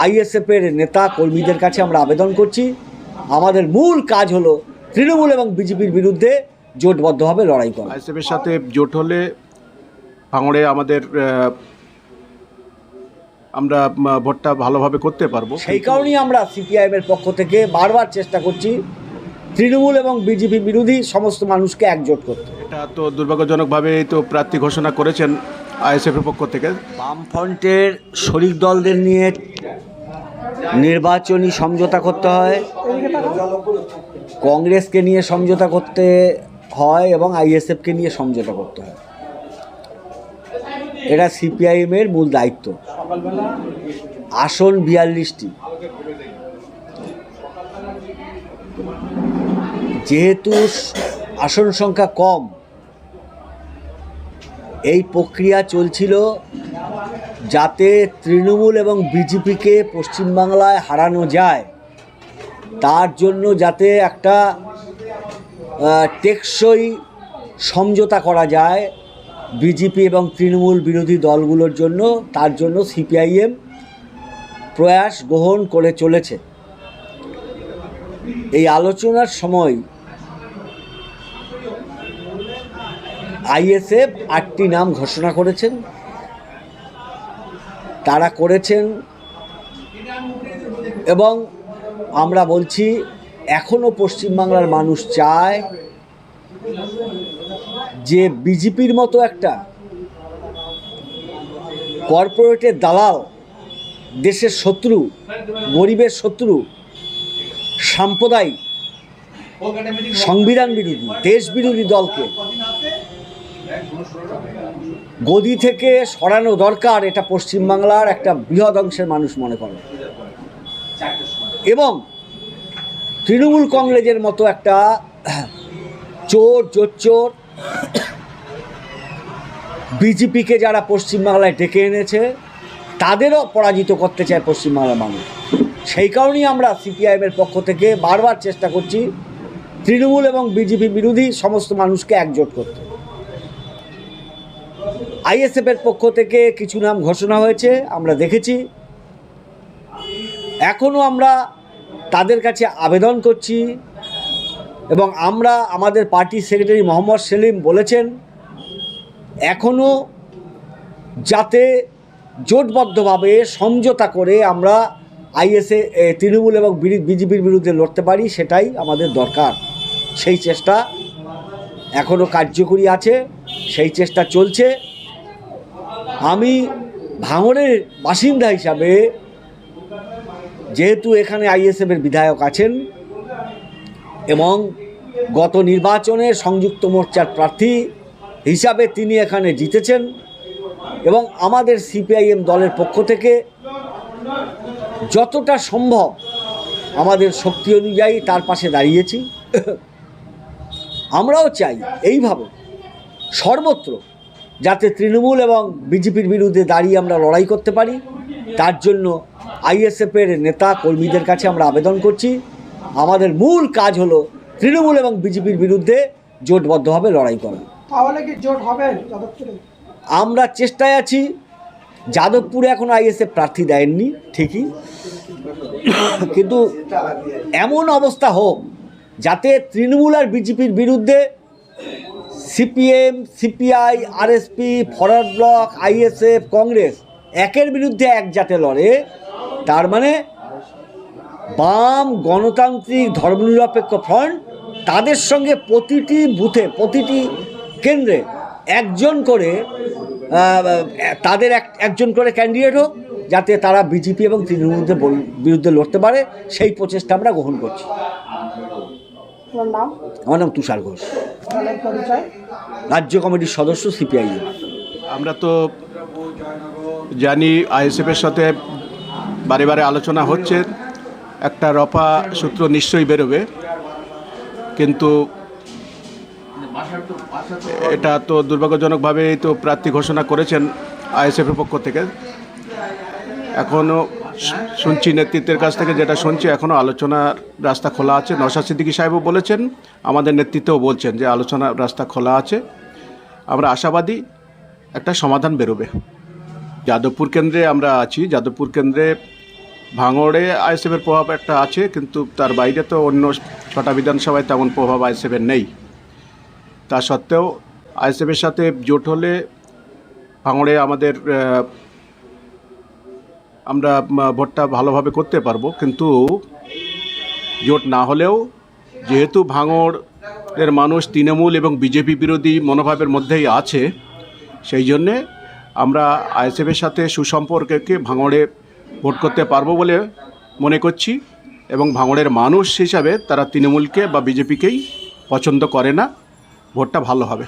আইএসএফের নেতা কর্মীদের কাছে আমরা আবেদন করছি, আমাদের মূল কাজ হলো তৃণমূল এবং বিজেপির বিরুদ্ধে জোটবদ্ধভাবে লড়াই করা। আইএসএফের সাথে জোট হলে ভাঙড়ে আমাদের আমরা ভোটটা ভালোভাবে করতে পারবো। সেই কারণেই আমরা সিপিআইএমের পক্ষ থেকে বারবার চেষ্টা করছি তৃণমূল এবং বিজেপি বিরোধী সমস্ত মানুষকে একজোট করতে। এটা তো দুর্ভাগ্যজনকভাবে তো প্রার্থী ঘোষণা করেছেন আইএসএফের পক্ষ থেকে। বামফ্রন্টের শরিক দলদের নিয়ে নির্বাচনী সমঝোতা করতে হয়, কংগ্রেসকে নিয়ে সমঝোতা করতে হয় এবং আইএসএফকে নিয়ে সমঝোতা করতে হয়। এটা সিপিআইএমের মূল দায়িত্ব। আসন 42টি, যেহেতু আসন সংখ্যা কম, এই প্রক্রিয়া চলছিল যাতে তৃণমূল এবং বিজেপিকে পশ্চিমবাংলায় হারানো যায়, তার জন্য যাতে একটা টেকসই সমঝোতা করা যায় বিজেপি এবং তৃণমূল বিরোধী দলগুলোর জন্য, তার জন্য সিপিআইএম প্রয়াস গ্রহণ করে চলেছে। এই আলোচনার সময় আইএসএফ 8টি নাম ঘোষণা করেছেন। তারা করেছেন এবং আমরা বলছি এখনও পশ্চিমবাংলার মানুষ চায় যে বিজেপির মতো একটা কর্পোরেটের দালাল, দেশের শত্রু, গরিবের শত্রু, সাম্প্রদায়িক, সংবিধান বিরোধী, দেশ বিরোধী দলকে গদি থেকে সরানো দরকার, এটা পশ্চিমবাংলার একটা বৃহৎ অংশের মানুষ মনে করে। এবং তৃণমূল কংগ্রেসের মতো একটা চোর বিজেপিকে যারা পশ্চিমবাংলায় ডেকে এনেছে, তাদেরও পরাজিত করতে চায় পশ্চিমবাংলার মানুষ। সেই কারণেই আমরা সিপিআইএমের পক্ষ থেকে বারবার চেষ্টা করছি তৃণমূল এবং বিজেপি বিরোধী সমস্ত মানুষকে একজোট করতে। আইএসএফের পক্ষ থেকে কিছু নাম ঘোষণা হয়েছে, আমরা দেখেছি। এখনও আমরা তাদের কাছে আবেদন করছি এবং আমরা আমাদের পার্টির সেক্রেটারি মোহাম্মদ সেলিম বলেছেন এখনও যাতে জোটবদ্ধভাবে সমঝোতা করে আমরা তৃণমূল এবং বিজেপির বিরুদ্ধে লড়তে পারি, সেটাই আমাদের দরকার। সেই চেষ্টা এখনও কার্যকরী আছে, সেই চেষ্টা চলছে। আমি ভাঙড়ের বাসিন্দা হিসাবে, যেহেতু এখানে আইএসএফের বিধায়ক আছেন এবং গত নির্বাচনে সংযুক্ত মোর্চার প্রার্থী হিসাবে তিনি এখানে জিতেছেন, এবং আমাদের সিপিআইএম দলের পক্ষ থেকে যতটা সম্ভব আমাদের শক্তি অনুযায়ী তার পাশে দাঁড়িয়েছি। আমরাও চাই এইভাবে সর্বত্র যাতে তৃণমূল এবং বিজেপির বিরুদ্ধে দাঁড়িয়ে আমরা লড়াই করতে পারি। তার জন্য আইএসএফের নেতা কর্মীদের কাছে আমরা আবেদন করছি, আমাদের মূল কাজ হলো তৃণমূল এবং বিজেপির বিরুদ্ধে জোটবদ্ধভাবে লড়াই করা। তাহলে কি জোট হবে যাদবপুরে? আমরা চেষ্টায় আছি। যাদবপুরে এখনও আইএসএফ প্রার্থী দেয়নি ঠিকই, কিন্তু এমন অবস্থা হোক যাতে তৃণমূল আর বিজেপির বিরুদ্ধে CPM, CPI, RSP, forward block, ISF, Congress একের বিরুদ্ধে এক যাতে লড়ে। তার মানে বাম, গণতান্ত্রিক, ধর্মনিরপেক্ষ ফ্রন্ট, তাদের সঙ্গে প্রতিটি বুথে, প্রতিটি কেন্দ্রে একজন করে তাদের একজন করে ক্যান্ডিডেট হোক, যাতে তারা বিজেপি এবং তৃণমূলের বিরুদ্ধে লড়তে পারে। সেই প্রচেষ্টা আমরা গ্রহণ করছি। আমার নাম তুষার ঘোষ, রাজ্য কমিটির সদস্য, সিপিআইএম। আমরা তো জানি আইএসএফের সাথে বারে বারে আলোচনা হচ্ছে, একটা রফা সূত্র নিশ্চয়ই বেরোবে, কিন্তু এটা তো দুর্ভাগ্যজনকভাবে তো প্রার্থী ঘোষণা করেছেন আইএসএফের পক্ষ থেকে। এখনও শুনছি নেতৃত্বের কাছ থেকে, যেটা শুনছি এখনও আলোচনার রাস্তা খোলা আছে। নওশাদ সিদ্দিকী সাহেবও বলেছেন, আমাদের নেতৃত্বও বলছেন যে আলোচনার রাস্তা খোলা আছে। আমরা আশাবাদী একটা সমাধান বেরোবে। যাদবপুর কেন্দ্রে আমরা আছি, যাদবপুর কেন্দ্রে ভাঙড়ে আইএসএফের প্রভাব একটা আছে, কিন্তু তার বাইরে তো অন্য 6টা বিধানসভায় তেমন প্রভাব আইএসএফের নেই। তা সত্ত্বেও আইএসএফের সাথে জোট হলে ভাঙড়ে আমাদের আমরা ভোটটা ভালোভাবে করতে পারবো। কিন্তু জোট না হলেও যেহেতু ভাঙড়ের মানুষ তৃণমূল এবং বিজেপি বিরোধী মনোভাবের মধ্যেই আছে, সেই জন্যে আমরা আইএসএফের সাথে সুসম্পর্কে ভাঙড়ে ভোট করতে পারবো বলে মনে করছি। এবং ভাঙড়ের মানুষ হিসাবে তারা তৃণমূলকে বা বিজেপিকেই পছন্দ করে না। ভোটটা ভালো হবে।